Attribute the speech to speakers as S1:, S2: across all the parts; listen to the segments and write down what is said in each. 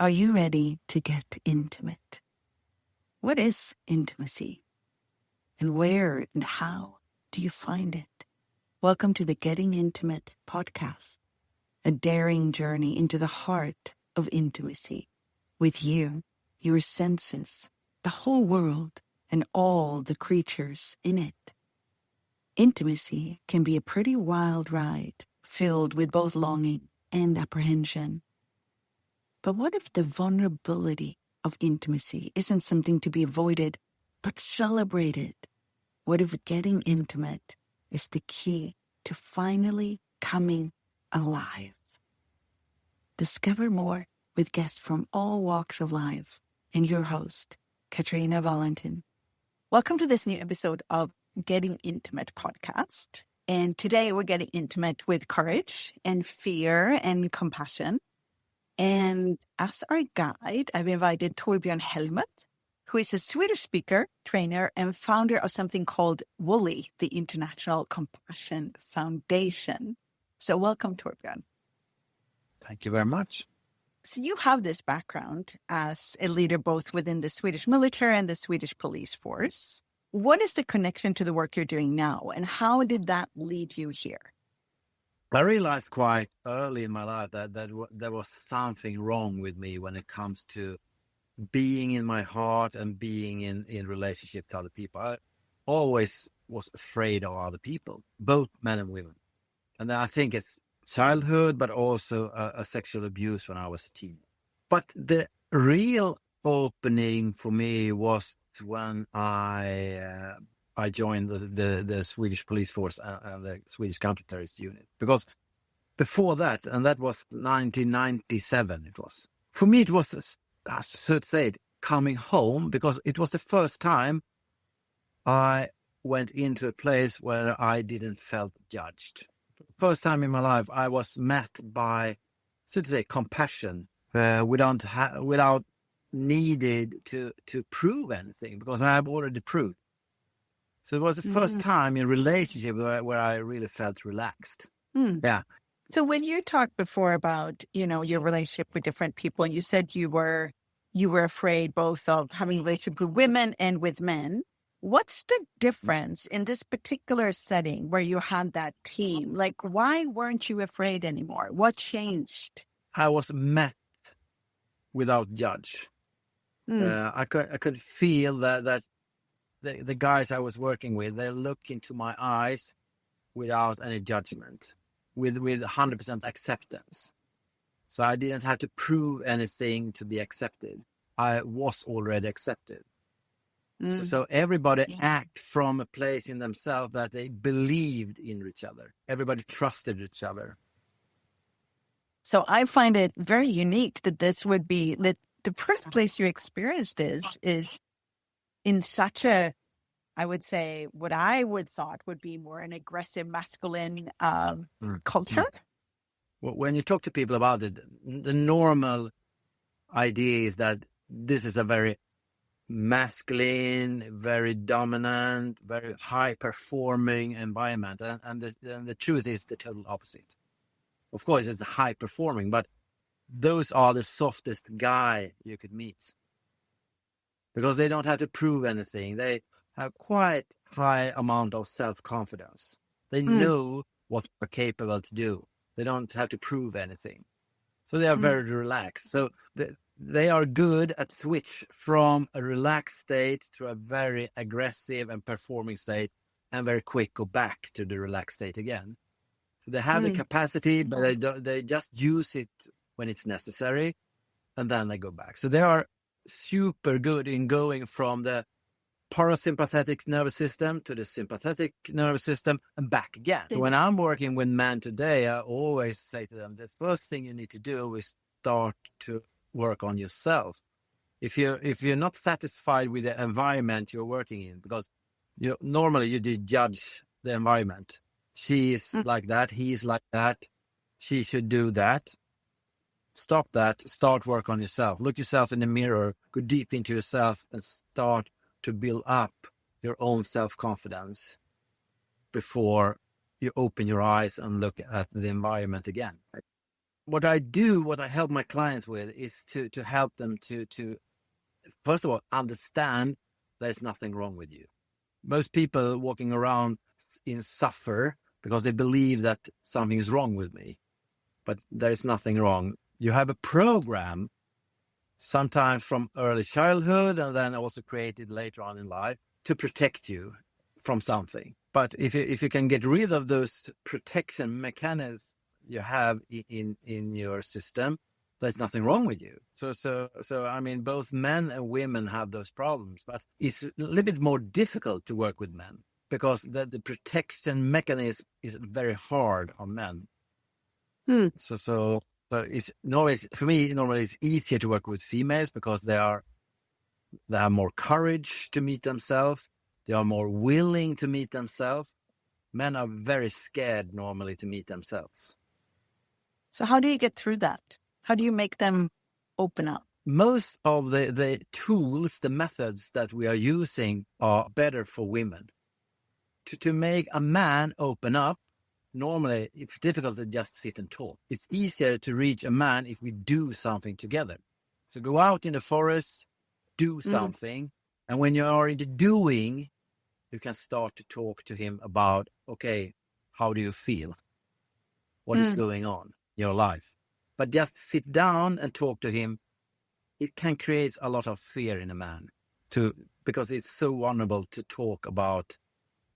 S1: Are you ready to get intimate? What is intimacy? And where and how do you find it? Welcome to the Getting Intimate podcast, a daring journey into the heart of intimacy with you, your senses, the whole world, and all the creatures in it. Intimacy can be a pretty wild ride, filled with both longing and apprehension. But what if the vulnerability of intimacy isn't something to be avoided, but celebrated? What if getting intimate is the key to finally coming alive? Discover more with guests from all walks of life and your host, Katarina. Welcome to this new episode of Getting Intimate podcast. And today we're getting intimate with courage and fear and compassion. And as our guide, I've invited Torbjörn Hellmouth, who is a Swedish speaker, trainer, and founder of something called WOLI, the International Compassion Foundation. So welcome, Torbjörn.
S2: Thank you very much.
S1: So you have this background as a leader both within the Swedish military and the Swedish police force. What is the connection to the work you're doing now, and how did that lead you here?
S2: I realized quite early in my life that there was something wrong with me when it comes to being in my heart and being in relationship to other people. I always was afraid of other people, both men and women. And I think it's childhood, but also a sexual abuse when I was a teen. But the real opening for me was when I joined the Swedish police force and the Swedish counter-terrorist unit. Because before that, and that was 1997, it was. For me, it was, so to say, coming home, because it was the first time I went into a place where I didn't felt judged. First time in my life, I was met by, so to say, compassion without needed to prove anything, because I have already proved. So it was the first time in relationship where I really felt relaxed. Yeah.
S1: So when you talked before about, your relationship with different people, and you said you were afraid both of having a relationship with women and with men, what's the difference in this particular setting where you had that team? Like, why weren't you afraid anymore? What changed?
S2: I was met without judge. I could feel that the guys I was working with, they look into my eyes without any judgment, with 100% acceptance. So I didn't have to prove anything to be accepted. I was already accepted. So everybody act from a place in themselves that they believed in each other. Everybody trusted each other.
S1: So I find it very unique that this would be, that the first place you experienced this is in such a, I would say, what I would thought would be more an aggressive masculine culture.
S2: Well, when you talk to people about it, the normal idea is that this is a very masculine, very dominant, very high-performing environment. And the truth is the total opposite. Of course, it's high-performing, but those are the softest guy you could meet. Because they don't have to prove anything. They have quite high amount of self-confidence. They know what they're capable to do. They don't have to prove anything. So they are very relaxed. So they are good at switch from a relaxed state to a very aggressive and performing state, and very quick go back to the relaxed state again. So they have the capacity, but they just use it when it's necessary, and then they go back. So they are super good in going from the parasympathetic nervous system to the sympathetic nervous system and back again. So when I'm working with men today, I always say to them, the first thing you need to do is start to work on yourself. If you're not satisfied with the environment you're working in, because normally you did judge the environment. She is like that, he's like that, she should do that. Stop that, start work on yourself. Look yourself in the mirror, go deep into yourself and start to build up your own self-confidence before you open your eyes and look at the environment again. what I help my clients with is to help them to first of all understand there's nothing wrong with you. Most people walking around suffer because they believe that something is wrong with me, but there is nothing wrong. You have a program, sometimes from early childhood and then also created later on in life to protect you from something. But if you can get rid of those protection mechanisms you have in your system, there's nothing wrong with you. So I mean, both men and women have those problems, but it's a little bit more difficult to work with men because the protection mechanism is very hard on men. So it's always, for me, normally it's easier to work with females because they have more courage to meet themselves. They are more willing to meet themselves. Men are very scared normally to meet themselves.
S1: So how do you get through that? How do you make them open up?
S2: Most of the tools, the methods that we are using are better for women. To make a man open up, normally it's difficult to just sit and talk. It's easier to reach a man if we do something together. So go out in the forest, do something. And when you are into doing, you can start to talk to him about, okay, how do you feel? What is going on in your life? But just sit down and talk to him, it can create a lot of fear in a man because it's so vulnerable to talk about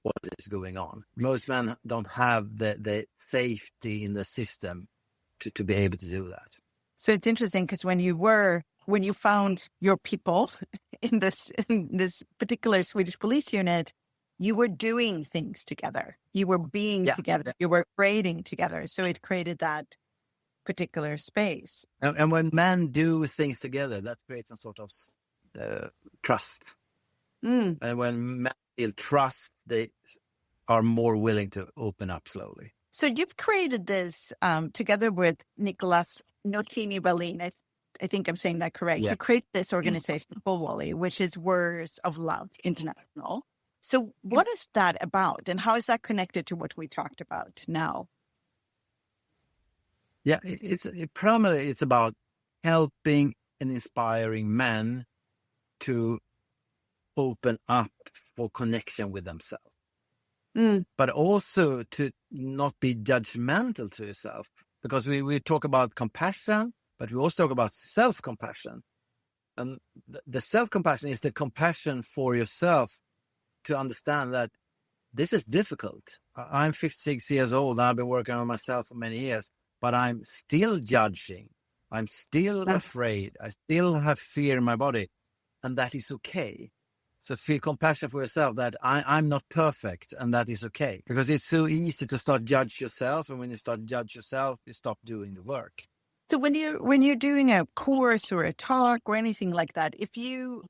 S2: what is going on. Most men don't have the safety in the system to be able to do that.
S1: So it's interesting because when you found your people in this particular Swedish police unit, you were doing things together. You were being together. You were creating together. So it created that particular space.
S2: And when men do things together, that creates some sort of trust. And when men feel trust, they are more willing to open up slowly.
S1: So you've created this together with Nicholas Notini-Berlin. I think I'm saying that correct.
S2: Yeah.
S1: You created this organization called WOLI, which is Words of Love International. So what is that about, and how is that connected to what we talked about now?
S2: Yeah, primarily it's about helping and inspiring men to open up for connection with themselves. But also to not be judgmental to yourself, because we talk about compassion, but we also talk about self-compassion. And the self-compassion is the compassion for yourself to understand that this is difficult. I'm 56 years old. I've been working on myself for many years, but I'm still judging. I'm still afraid. I still have fear in my body, and that is okay. So feel compassion for yourself that I'm not perfect, and that is okay. Because it's so easy to start judge yourself, and when you start judge yourself, you stop doing the work.
S1: So when you're doing a course or a talk or anything like that, if you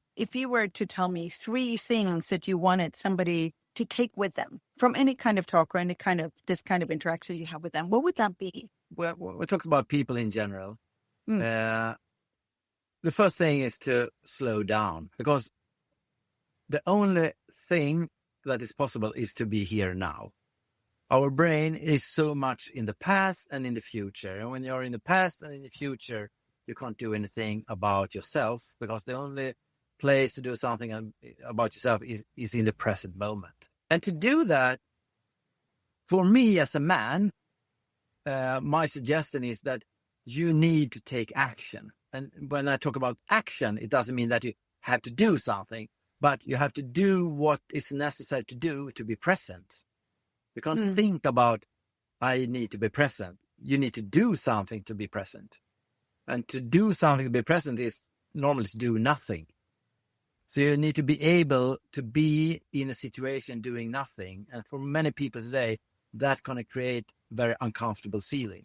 S1: were to tell me 3 things that you wanted somebody to take with them from any kind of talk or any kind of this kind of interaction you have with them, what would that be?
S2: Well, we talked about people in general. The first thing is to slow down, because the only thing that is possible is to be here now. Our brain is so much in the past and in the future. And when you're in the past and in the future, you can't do anything about yourself, because the only place to do something about yourself is in the present moment. And to do that, for me as a man, my suggestion is that you need to take action. And when I talk about action, it doesn't mean that you have to do something, but you have to do what is necessary to do to be present. You can't think about, I need to be present. You need to do something to be present. And to do something to be present is normally to do nothing. So you need to be able to be in a situation doing nothing. And for many people today, that's going to create very uncomfortable feeling,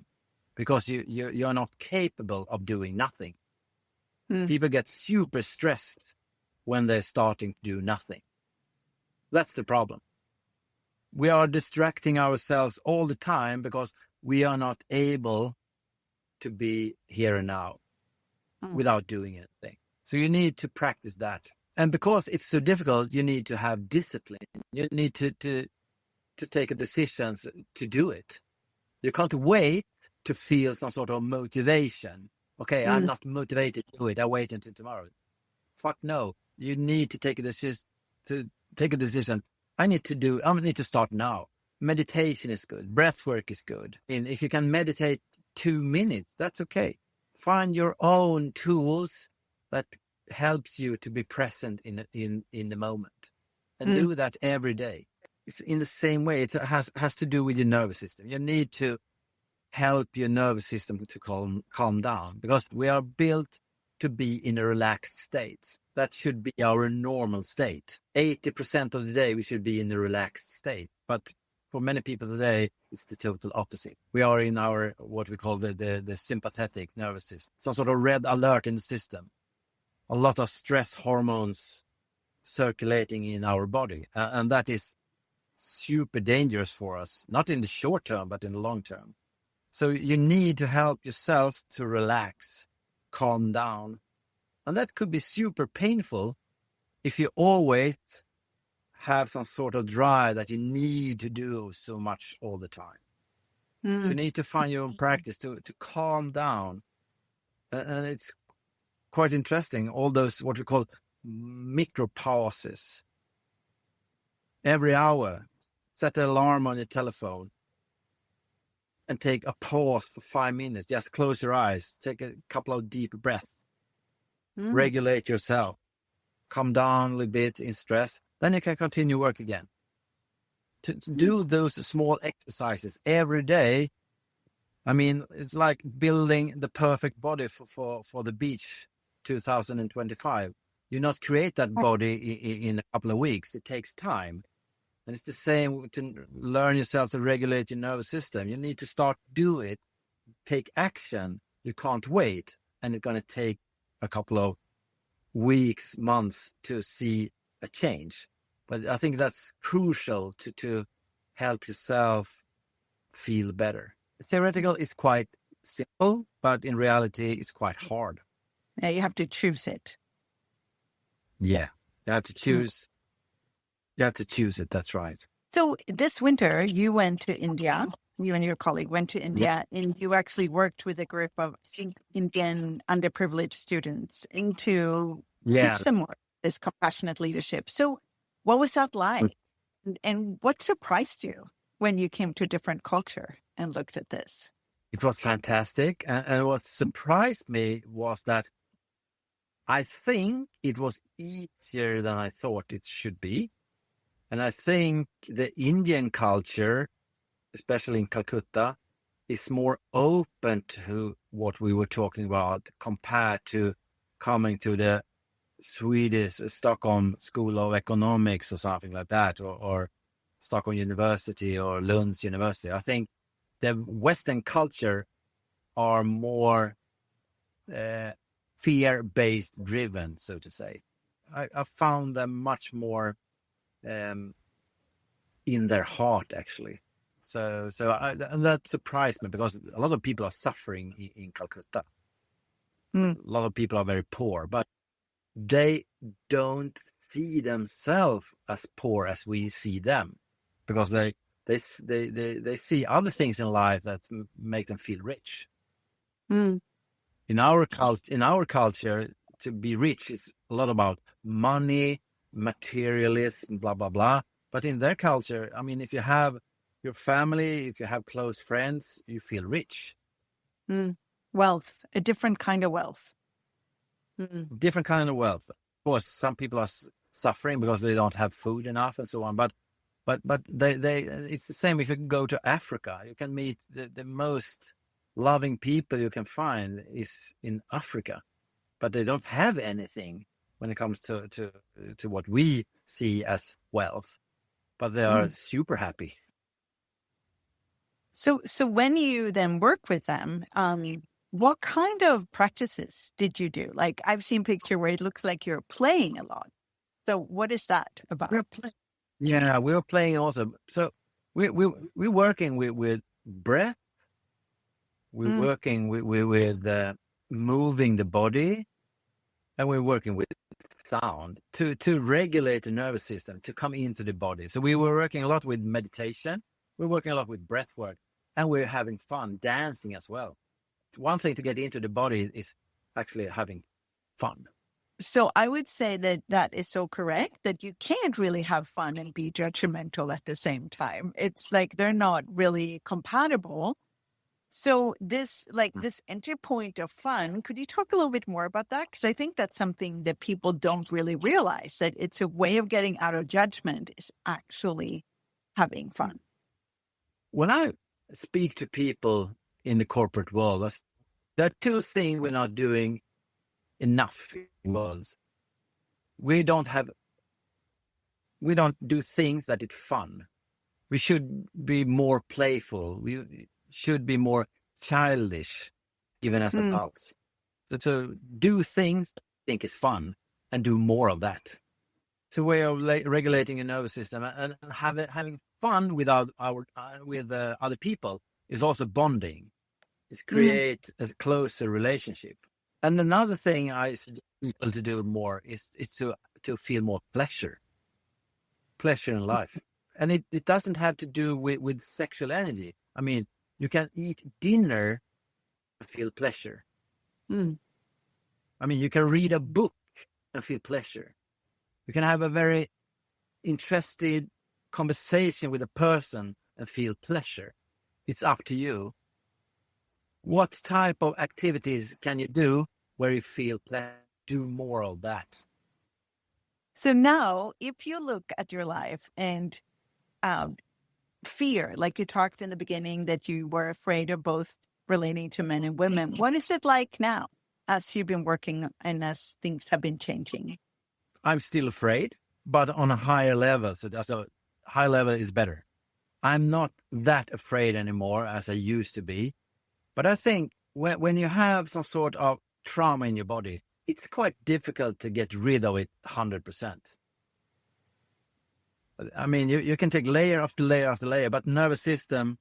S2: because you're not capable of doing nothing. People get super stressed when they're starting to do nothing. That's the problem. We are distracting ourselves all the time because we are not able to be here and now without doing anything. So you need to practice that. And because it's so difficult, you need to have discipline. You need to take decisions to do it. You can't wait to feel some sort of motivation. Okay, I'm not motivated to do it. I wait until tomorrow. Fuck no. You need to take a decision. I need to start now. Meditation is good. Breath work is good. And if you can meditate 2 minutes, that's okay. Find your own tools that helps you to be present in the moment, and do that every day. It's in the same way. It has to do with your nervous system. You need to help your nervous system to calm down, because we are built to be in a relaxed state. That should be our normal state. 80% of the day we should be in a relaxed state. But for many people today, it's the total opposite. We are in our, what we call the sympathetic nervous system, some sort of red alert in the system. A lot of stress hormones circulating in our body. And that is super dangerous for us, not in the short term, but in the long term. So you need to help yourself to relax, calm down. And that could be super painful if you always have some sort of drive that you need to do so much all the time. So you need to find your own practice to calm down. And it's quite interesting, all those what we call micro pauses. Every hour, set an alarm on your telephone and take a pause for 5 minutes. Just close your eyes, take a couple of deep breaths, regulate yourself, calm down a little bit in stress. Then you can continue work again. To do those small exercises every day, I mean, it's like building the perfect body for the beach 2025. You not create that body in a couple of weeks. It takes time. And it's the same to learn yourself to regulate your nervous system. You need to start do it, take action. You can't wait. And it's going to take a couple of weeks, months to see a change. But I think that's crucial to help yourself feel better. Theoretical is quite simple, but in reality, it's quite hard.
S1: Yeah, you have to choose it.
S2: Yeah, you have to choose. You have to choose it. That's right.
S1: So this winter, you went to India. You and your colleague went to India, and you actually worked with a group of, I think, Indian underprivileged students to teach them more this compassionate leadership. So what was that like? And what surprised you when you came to a different culture and looked at this?
S2: It was fantastic. And what surprised me was that I think it was easier than I thought it should be. And I think the Indian culture, especially in Calcutta, is more open to what we were talking about compared to coming to the Swedish Stockholm School of Economics or something like that, or Stockholm University or Lund's University. I think the Western culture are more fear-based driven, so to say. I found them much more in their heart, actually. So and that surprised me, because a lot of people are suffering in Calcutta. A lot of people are very poor, but they don't see themselves as poor as we see them, because they see other things in life that make them feel rich. In our culture, to be rich is a lot about money, materialism, blah blah blah. But in their culture, I mean, if you have your family, if you have close friends, you feel rich.
S1: Wealth, a different kind of wealth.
S2: Different kind of wealth. Of course, some people are suffering because they don't have food enough and so on. But they it's the same if you go to Africa. You can meet the most loving people you can find is in Africa, but they don't have anything when it comes to what we see as wealth. But they are super happy.
S1: So when you then work with them, what kind of practices did you do? Like, I've seen picture where it looks like you're playing a lot. So what is that about?
S2: We're playing also. So we're working with breath. We're working with moving the body, and we're working with sound to regulate the nervous system, to come into the body. So we were working a lot with meditation. We're working a lot with breath work. and we're having fun dancing as well. One thing to get into the body is actually having fun.
S1: So I would say that is so correct, that you can't really have fun and be judgmental at the same time. It's like they're not really compatible. So this entry point of fun, could you talk a little bit more about that? Because I think that's something that people don't really realize, that it's a way of getting out of judgment is actually having fun.
S2: When I speak to people in the corporate world, there are two things we're not doing enough in worlds. We don't do things that it's fun. We should be more playful. We should be more childish, even as adults. So to do things I think is fun and do more of that. It's a way of regulating your nervous system, and having fun with other people is also bonding. It's create a closer relationship. And another thing I suggest people to do more is to feel more pleasure in life. And it doesn't have to do with sexual energy. I mean, you can eat dinner and feel pleasure. I mean, you can read a book and feel pleasure. You can have a very interested conversation with a person and feel pleasure. It's up to you. What type of activities can you do where you feel pleasure? Do more of that.
S1: So now, if you look at your life and fear, like you talked in the beginning that you were afraid of both relating to men and women, what is it like now as you've been working and as things have been changing?
S2: I'm still afraid, but on a higher level. So that's a high level is better. I'm not that afraid anymore as I used to be. But I think when you have some sort of trauma in your body, it's quite difficult to get rid of it 100%. I mean, you can take layer after layer after layer, but nervous system,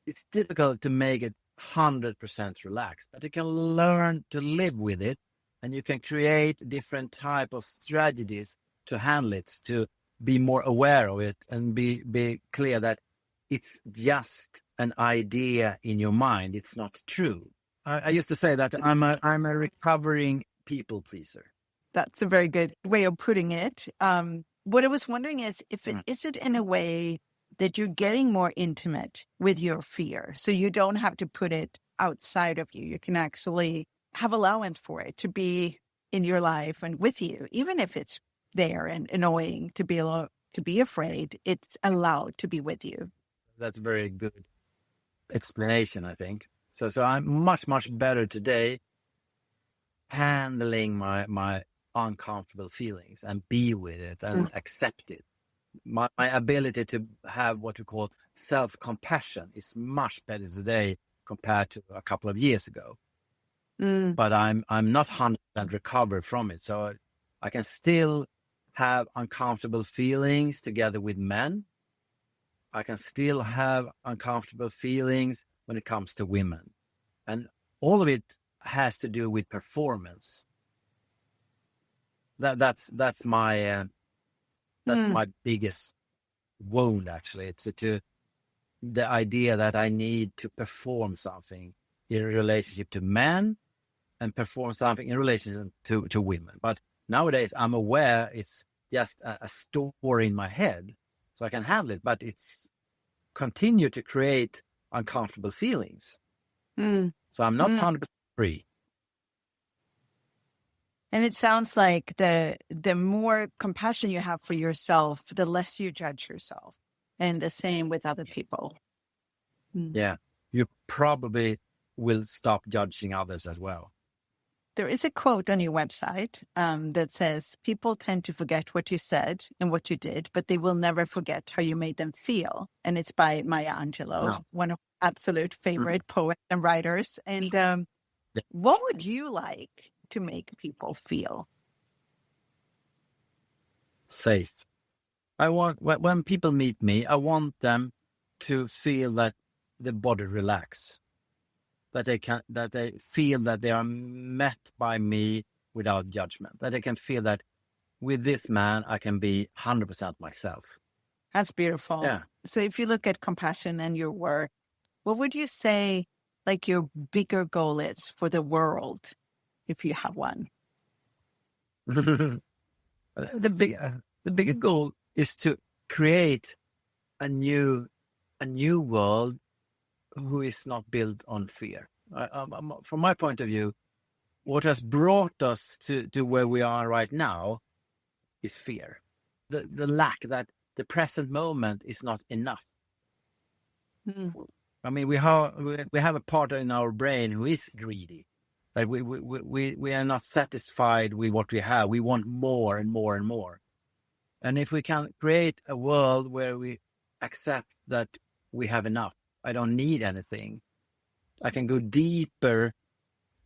S2: it's difficult to make it 100% relaxed. But you can learn to live with it, and you can create different type of strategies to handle it, to be more aware of it, and be clear that it's just an idea in your mind. It's not true. I used to say that I'm a recovering people pleaser.
S1: That's a very good way of putting it. What I was wondering is is it in a way that you're getting more intimate with your fear, so you don't have to put it outside of you. You can actually have allowance for it to be in your life and with you, even if it's there and annoying to be afraid. It's allowed to be with you.
S2: That's a very good explanation, I think. So I'm much better today handling my uncomfortable feelings and be with it and accept it. My ability to have what we call self-compassion is much better today compared to a couple of years ago. But I'm not 100% recovered from it. So I can still have uncomfortable feelings together with men. I can still have uncomfortable feelings when it comes to women. And all of it has to do with performance. That's my biggest wound, actually. It's the idea that I need to perform something in relationship to men and perform something in relation to women. But nowadays I'm aware it's just a story in my head, so I can handle it, but it's continue to create uncomfortable feelings. So I'm not 100% free.
S1: And it sounds like the more compassion you have for yourself, the less you judge yourself, and the same with other people.
S2: Yeah, you probably will stop judging others as well.
S1: There is a quote on your website that says, people tend to forget what you said and what you did, but they will never forget how you made them feel. And it's by Maya Angelou, one of my absolute favorite poets and writers. And what would you like to make people feel?
S2: Safe. I want, when people meet me, I want them to feel that the body relax. That they feel that they are met by me without judgment. That they can feel that with this man, I can be 100% myself.
S1: That's beautiful.
S2: Yeah.
S1: So if you look at compassion and your work, what would you say like your bigger goal is for the world, if you have one?
S2: The bigger goal is to create a new world who is not built on fear. From my point of view, what has brought us to where we are right now is fear. The lack that the present moment is not enough.
S1: Mm.
S2: I mean, we have a part in our brain who is greedy. Like we are not satisfied with what we have. We want more and more and more. And if we can create a world where we accept that we have enough, I don't need anything. I can go deeper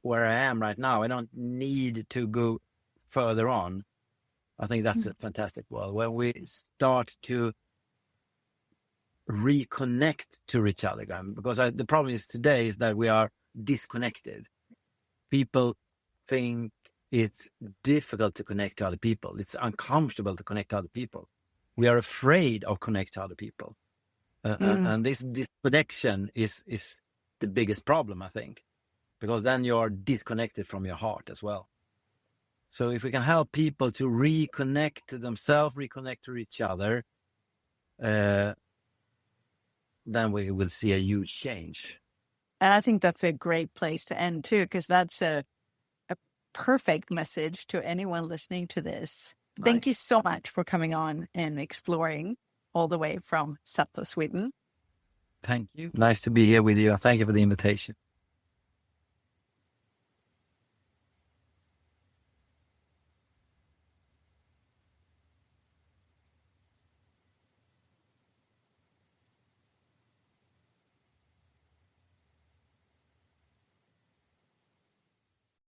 S2: where I am right now. I don't need to go further on. I think that's a fantastic world when we start to reconnect to each other again. Because the problem is today is that we are disconnected. People think it's difficult to connect to other people. It's uncomfortable to connect to other people. We are afraid of connecting to other people. And this disconnection is the biggest problem, I think, because then you're disconnected from your heart as well. So if we can help people to reconnect to themselves, reconnect to each other, then we will see a huge change.
S1: And I think that's a great place to end too, because that's a perfect message to anyone listening to this. Nice. Thank you so much for coming on and exploring all the way from Säffle, Sweden.
S2: Thank you. Nice to be here with you. Thank you for the invitation.